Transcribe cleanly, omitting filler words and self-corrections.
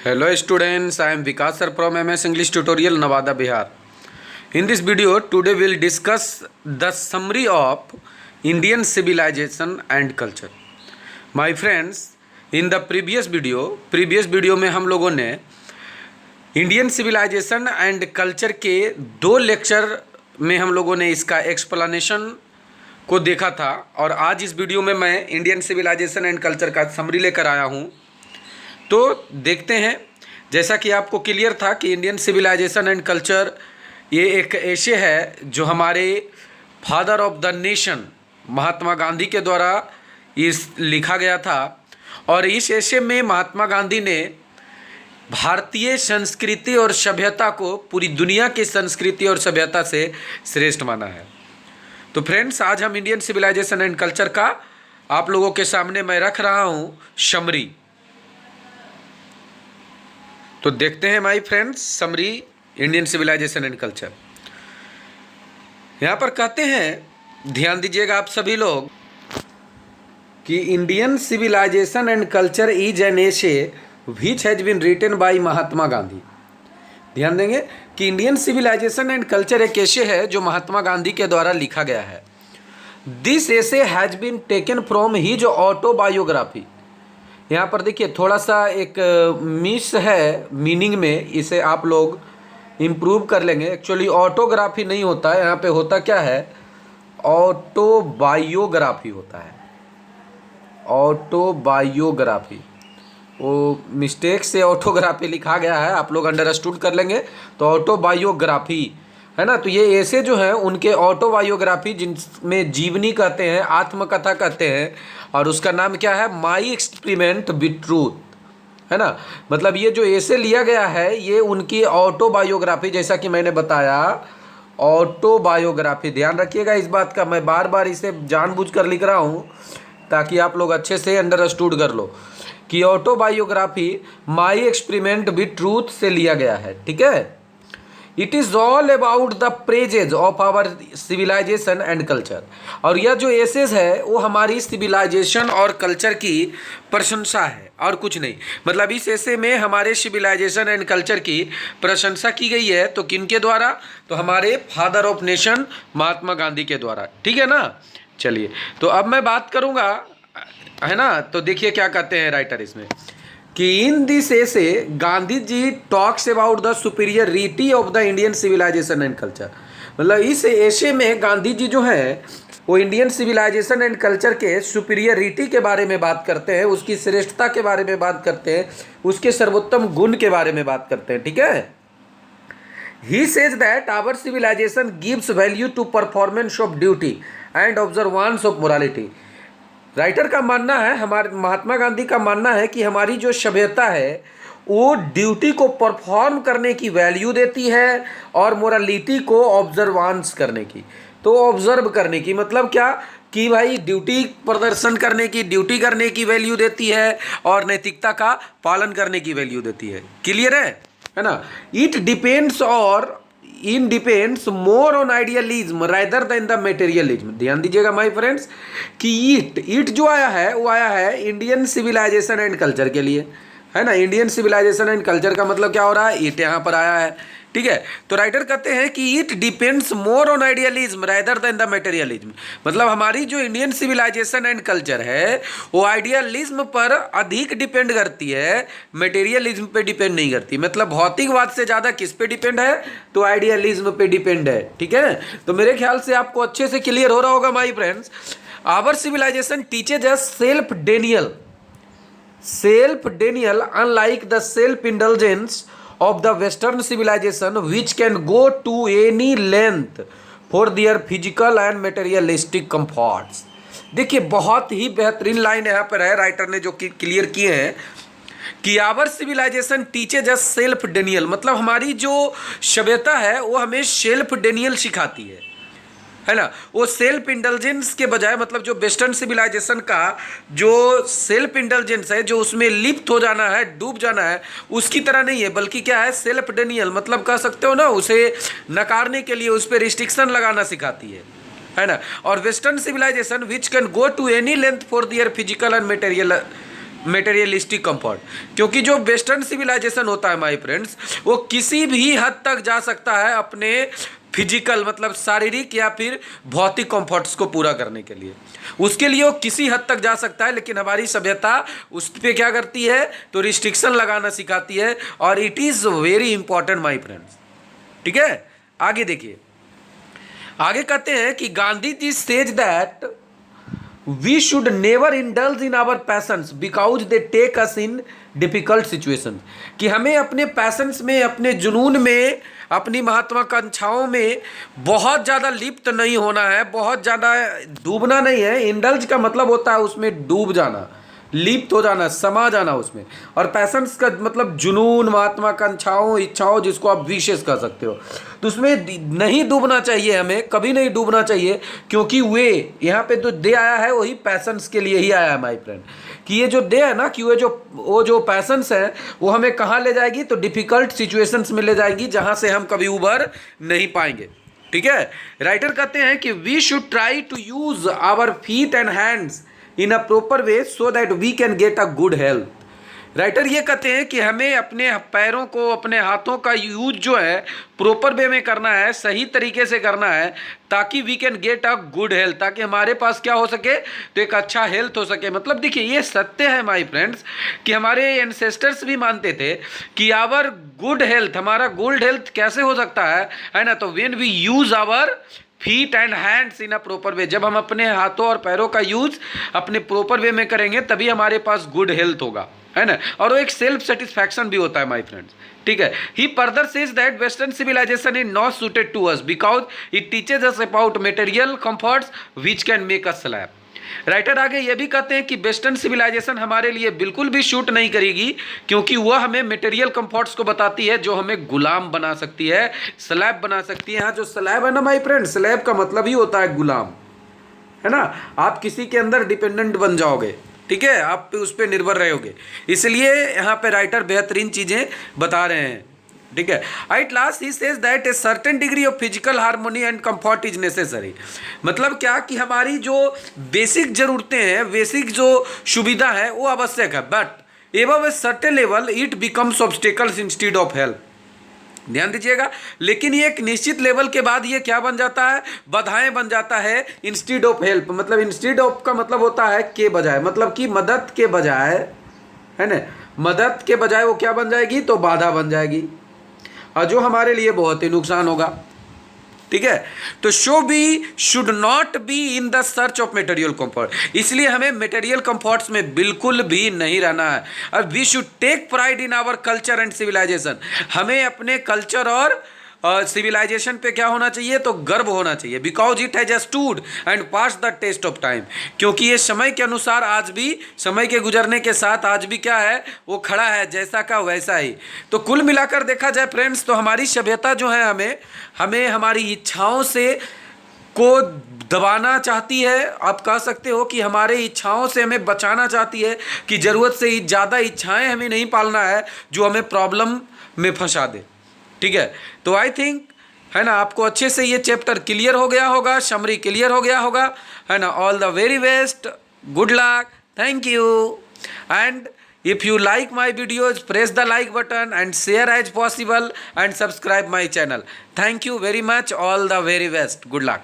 Hello students, I am Vikas sir from MS English Tutorial Navada, Bihar. In this video, today we will discuss the summary of Indian civilization and culture. My friends, in the previous video में हम लोगों ने Indian civilisation and culture के 2 lecture में हम लोगों ने इसका एक्सप्लेनेशन को देखा था और आज इस वीडियो में मैं इंडियन सिविलाइजेशन एंड कल्चर का समरी लेकर आया हूँ। तो देखते हैं, जैसा कि आपको क्लियर था कि इंडियन सिविलाइजेशन एंड कल्चर ये एक एशे है जो हमारे father of the nation Mahatma Gandhi के द्वारा इस लिखा गया था और इस एशे में महात्मा गांधी ने भारतीय संस्कृति और सभ्यता को पूरी दुनिया की संस्कृति और सभ्यता से श्रेष्ठ माना है। तो फ्रेंड्स, आज हम इंडियन सिविलाइजेशन एंड कल्चर का आप लोगों के सामने मैं रख रहा हूँ समरी। तो देखते हैं my friends summary Indian civilisation and culture. यहाँ पर कहते हैं, ध्यान दीजिएगा आप सभी लोग, कि Indian civilisation and culture is an essay which has been written by Mahatma Gandhi. ध्यान देंगे कि इंडियन सिविलाइजेशन एंड कल्चर एक एशे है जो महात्मा गांधी के द्वारा लिखा गया है। This essay has been taken from his autobiography. यहाँ पर देखिए थोड़ा सा एक मिस है मीनिंग में, इसे आप लोग इम्प्रूव कर लेंगे। एक्चुअली ऑटोग्राफी नहीं होता है, यहाँ पे होता क्या है, ऑटोबायोग्राफी होता है। ऑटोबायोग्राफी, वो मिस्टेक से ऑटोग्राफी लिखा गया है, आप लोग अंडरस्टूड कर लेंगे। तो ऑटोबायोग्राफी है ना, तो ये ऐसे जो हैं उनके ऑटोबायोग्राफी, जिनमें जीवनी कहते हैं, आत्मकथा कहते हैं, और उसका नाम क्या है, माई एक्सपेरिमेंट विद ट्रूथ, है ना। मतलब ये जो ऐसे लिया गया है ये उनकी ऑटोबायोग्राफी, जैसा कि मैंने बताया ऑटोबायोग्राफी। ध्यान रखिएगा इस बात का, मैं बार बार इसे जानबूझकर लिख रहा हूँ ताकि आप लोग अच्छे से अंडरस्टूड कर लो कि autobiography my experiment with truth से लिया गया है। ठीक है, it is all about the praises of our civilization and culture. और यह जो एसेज है वो हमारी सिविलाइजेशन और कल्चर की प्रशंसा है और कुछ नहीं। मतलब इस एसे में हमारे सिविलाइजेशन एंड कल्चर की प्रशंसा की गई है। तो किनके द्वारा? तो हमारे father of nation Mahatma Gandhi के द्वारा। ठीक है ना। चलिए, तो अब मैं बात करूँगा, है ना। तो देखिए क्या कहते हैं राइटर इसमें, कि in this essay Gandhi ji talks about the superiority of the Indian civilisation and culture. मतलब इस एशे में गांधी जी जो हैं वो इंडियन सिविलाइजेशन एंड कल्चर के सुपीरियरिटी के बारे में बात करते हैं, उसकी श्रेष्ठता के बारे में बात करते हैं, उसके सर्वोत्तम गुण के बारे में बात करते हैं। ठीक है, he says that our civilization gives value to performance of duty and observance of morality. Writer का मानना है, हमारे महात्मा गांधी का मानना है कि हमारी जो सभ्यता है वो ड्यूटी को परफॉर्म करने की वैल्यू देती है और मोरालिटी को ऑब्जर्वेंस करने की। तो ऑब्जर्व करने की मतलब क्या, कि भाई ड्यूटी प्रदर्शन करने की, ड्यूटी करने की वैल्यू देती है और नैतिकता का पालन करने की वैल्यू देती है। क्लियर है ना। इट डिपेंड्स और in depends more on idealism rather than the materialism. ध्यान दीजिएगा माय फ्रेंड्स कि ईट जो आया है वो आया है इंडियन सिविलाइजेशन एंड कल्चर के लिए, है ना। इंडियन सिविलाइजेशन एंड कल्चर का मतलब क्या हो रहा है, ईट यहाँ पर आया है। ठीक है, तो राइटर कहते हैं कि it depends more on idealism rather than the materialism. मतलब हमारी जो इंडियन सिविलाइजेशन एंड कल्चर है वो आइडियलिज्म पर अधिक डिपेंड करती है, मेटेरियलिज्म पे डिपेंड नहीं करती। मतलब भौतिकवाद से ज़्यादा किस पे डिपेंड है, तो आइडियलिज्म पे डिपेंड है। ठीक है, तो मेरे ख्याल से आपको अच्छे से क्लियर हो रहा होगा my friends. Our civilization teaches us self denial unlike the self indulgence of the western civilization which can go to any length for their physical and materialistic comforts। देखिए बहुत ही बेहतरीन लाइन यहाँ पर है, राइटर ने जो क्लियर किए हैं कि our civilization teaches us self denial. मतलब हमारी जो सभ्यता है वो हमें सेल्फ डेनियल सिखाती है ना। वो सेल्फ इंडल्जेंस के बजाय, मतलब जो वेस्टर्न सिविलाइजेशन का जो सेल्फ इंडल्जेंस है, जो उसमें लिप्त हो जाना है, डूब जाना है, उसकी तरह नहीं है, बल्कि क्या है, सेल्फ डेनियल। मतलब कह सकते हो ना, उसे नकारने के लिए उस पर रिस्ट्रिक्शन लगाना सिखाती है ना। और western civilization which can go to any length for their physical and materialistic comfort, क्योंकि जो वेस्टर्न सिविलाइजेशन होता है माय फ्रेंड्स, वो किसी भी हद तक जा सकता है अपने फिजिकल मतलब शारीरिक या फिर भौतिक कंफर्ट्स को पूरा करने के लिए, उसके लिए वो किसी हद तक जा सकता है। लेकिन हमारी सभ्यता उस पर क्या करती है, तो रिस्ट्रिक्शन लगाना सिखाती है, और it is very important my friends. ठीक है, आगे देखिए, आगे कहते हैं कि Gandhi ji says that we should never indulge in our passions because they take us in difficult situation, कि हमें अपने पैशंस में, अपने जुनून में, अपनी महत्वाकांक्षाओं में बहुत ज़्यादा लिप्त नहीं होना है, बहुत ज़्यादा डूबना नहीं है। इंडल्ज का मतलब होता है उसमें डूब जाना, लिप्त हो जाना, समा जाना उसमें, और पैशंस का मतलब जुनून, महत्वाकांक्षाओं, इच्छाओं, जिसको आप विशेष कर सकते हो, तो उसमें नहीं डूबना चाहिए, हमें कभी नहीं डूबना चाहिए, क्योंकि वे यहाँ पे जो दे आया है वही पैशंस के लिए ही आया है माय फ्रेंड, कि ये जो दे है ना, कि वो जो पैशंस है वो हमें कहाँ ले जाएगी, तो डिफिकल्ट सिचुएशंस में ले जाएगी, जहाँ से हम कभी उबर नहीं पाएंगे। ठीक है, राइटर कहते हैं कि we should try to use our feet and hands in a proper way so that we can get a good health. Writer ये कहते हैं कि हमें अपने पैरों को, अपने हाथों का यूज जो है प्रॉपर वे में करना है, सही तरीके से करना है, ताकि we can get a good health, ताकि हमारे पास क्या हो सके, तो एक अच्छा हेल्थ हो सके। मतलब देखिए, ये सत्य है माय फ्रेंड्स, कि हमारे एंसेस्टर्स भी मानते थे कि आवर गुड हेल्थ, हमारा गुड हेल्थ कैसे हो सकता है ना, तो when we use our feet and hands in a proper way, जब हम अपने हाथों और पैरों का यूज अपने प्रॉपर वे में करेंगे तभी हमारे पास गुड हेल्थ होगा, है ना, और वो एक सेल्फ सेटिस्फैक्शन भी होता है माय फ्रेंड्स। ठीक है, he further says that western civilization is not suited to us because it teaches us about material comforts which can make us slave. Writer आगे ये भी कहते हैं कि वेस्टर्न सिविलाइजेशन हमारे लिए बिल्कुल भी शूट नहीं करेगी, क्योंकि वह हमें मटेरियल कंफर्ट्स को बताती है जो हमें गुलाम बना सकती है, स्लैब बना सकती है। यहाँ जो स्लैब है ना माय फ्रेंड, स्लैब का मतलब ही होता है गुलाम, है ना, आप किसी के अंदर डिपेंडेंट बन जाओगे। ठीक है, आप उस पर निर्भर रहोगे, इसलिए यहाँ पे राइटर बेहतरीन चीज़ें बता रहे हैं। ठीक है, at last he says that a certain degree of physical harmony and comfort is necessary. मतलब क्या, कि हमारी जो बेसिक ज़रूरतें हैं, बेसिक जो सुविधा है वो आवश्यक है, but above a certain level it becomes obstacles instead of help. ध्यान दीजिएगा, लेकिन ये एक निश्चित लेवल के बाद ये क्या बन जाता है, बाधाएं बन जाता है, इंस्टीड ऑफ हेल्प। मतलब इंस्टीड ऑफ का मतलब होता है के बजाय, मतलब कि मदद के बजाय, है ना, मदद के बजाय वो क्या बन जाएगी, तो बाधा बन जाएगी, और जो हमारे लिए बहुत ही नुकसान होगा। ठीक है, तो so we should not be in the search of material comfort, इसलिए हमें मटेरियल कंफर्ट्स में बिल्कुल भी नहीं रहना है। और we should take pride in our culture and civilization, हमें अपने कल्चर और सिविलाइजेशन पे क्या होना चाहिए, तो गर्व होना चाहिए, because it has stood and pass the test of time, क्योंकि ये समय के अनुसार आज भी, समय के गुजरने के साथ आज भी क्या है, वो खड़ा है, जैसा का वैसा ही। तो कुल मिलाकर देखा जाए फ्रेंड्स, तो हमारी सभ्यता जो है हमें हमारी इच्छाओं से को दबाना चाहती है, आप कह सकते हो कि हमारे इच्छाओं से हमें बचाना चाहती है, कि ज़रूरत से ज़्यादा इच्छाएं हमें नहीं पालना है जो हमें प्रॉब्लम में फंसा दे। ठीक है, तो आई थिंक, है ना, आपको अच्छे से ये चैप्टर क्लियर हो गया होगा, समरी क्लियर हो गया होगा, है ना। All the very best, good luck, thank you, and if you like my videos, press the like button and share as possible and subscribe my channel. Thank you very much, all the very best, good luck.